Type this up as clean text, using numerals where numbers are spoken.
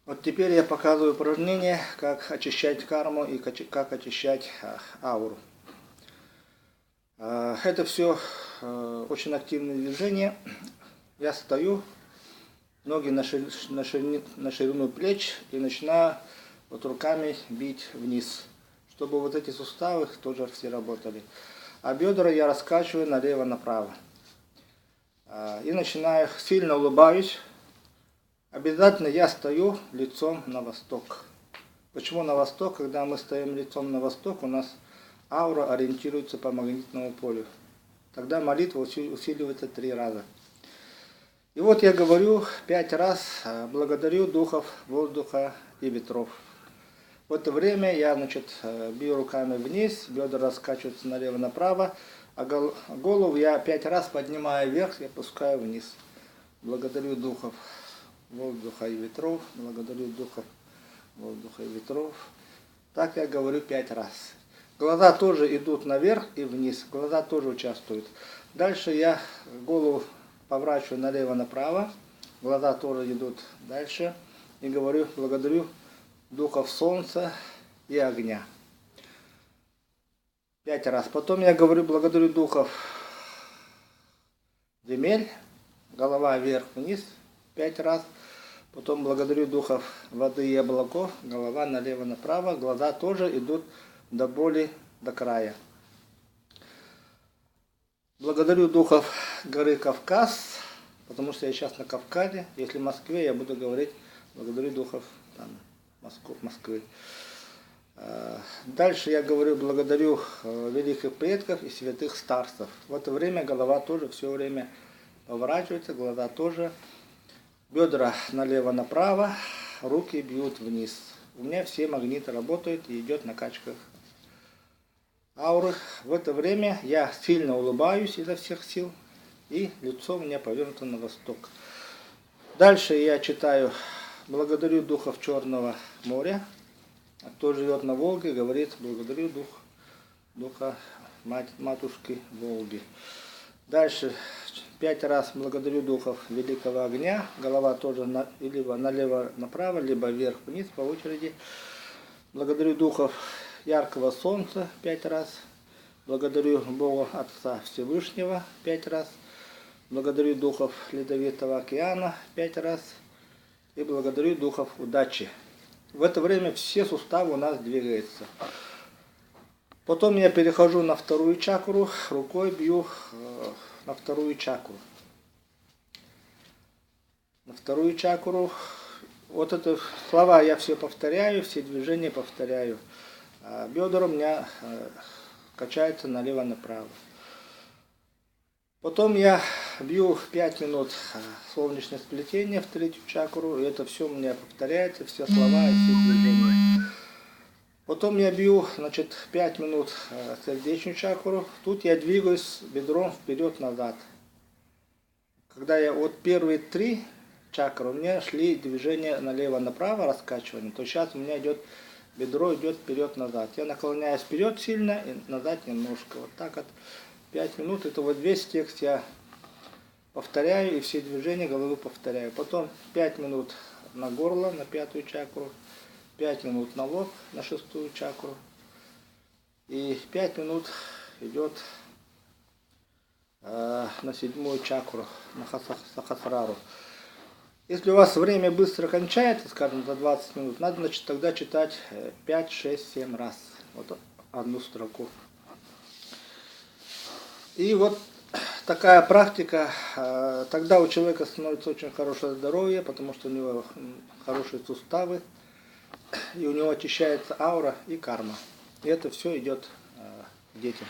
Вот теперь я показываю упражнение, как очищать карму и как очищать ауру. Это все очень активные движения. Я стою, ноги на ширину плеч и начинаю вот руками бить вниз, чтобы вот эти суставы тоже все работали. А бедра я раскачиваю налево-направо. И начинаю, сильно улыбаюсь. Обязательно я стою лицом на восток. Почему на восток? Когда мы стоим лицом на восток, у нас аура ориентируется по магнитному полю. Тогда молитва усиливается 3 раза. И вот я говорю 5 раз: благодарю духов воздуха и ветров. В это время я, бью руками вниз, бедра раскачиваются налево-направо, а голову я 5 раз поднимаю вверх и опускаю вниз. Благодарю духов воздуха и ветров, благодарю духов воздуха и ветров. Так я говорю 5 раз. Глаза тоже идут наверх и вниз, глаза тоже участвуют. Дальше я голову поворачиваю налево-направо, глаза тоже идут дальше. И говорю: благодарю духов солнца и огня. 5 раз. Потом я говорю: благодарю духов земель, голова вверх-вниз 5 раз. Потом благодарю духов воды и облаков, голова налево-направо, глаза тоже идут до боли, до края. Благодарю духов горы Кавказ, потому что я сейчас на Кавказе. Если в Москве, я буду говорить: благодарю духов Москвы. Дальше я говорю: благодарю великих предков и святых старцев. В это время голова тоже все время поворачивается, глаза тоже. Бедра налево-направо, руки бьют вниз. У меня все магниты работают и идет накачка ауры. В это время я сильно улыбаюсь изо всех сил, и лицо у меня повернуто на восток. Дальше я читаю: благодарю духов Черного моря. А кто живет на Волге, говорит: благодарю духа матушки Волги. Дальше 5 раз благодарю духов великого огня. Голова тоже либо налево-направо, либо вверх-вниз по очереди. Благодарю духов яркого солнца 5 раз. Благодарю Бога Отца Всевышнего 5 раз. Благодарю духов Ледовитого океана 5 раз. И благодарю духов удачи. В это время все суставы у нас двигаются. Потом я перехожу на вторую чакру, рукой бью на вторую чакру. На вторую чакру. Вот это слова я все повторяю, все движения повторяю. Бедра у меня качаются налево-направо. Потом я бью 5 минут солнечное сплетение в третью чакру. И это все у меня повторяется, все слова и все движения. Потом я бью 5 минут сердечную чакру. Тут я двигаюсь бедром вперед-назад. Когда я вот первые 3 чакры у меня шли движения налево-направо, раскачивание, то сейчас у меня бедро идет вперед-назад. Я наклоняюсь вперед сильно и назад немножко. Вот так вот 5 минут. Это вот весь текст я повторяю и все движения головы повторяю. Потом 5 минут на горло, на 5-ю чакру. 5 минут на лоб, на 6-ю чакру. И 5 минут идет на 7-ю чакру, на Сахасрару. Если у вас время быстро кончается, скажем, за 20 минут, надо тогда читать 5, 6, 7 раз. Вот одну строку. И вот такая практика, тогда у человека становится очень хорошее здоровье, потому что у него хорошие суставы, и у него очищается аура и карма. И это все идет к детям.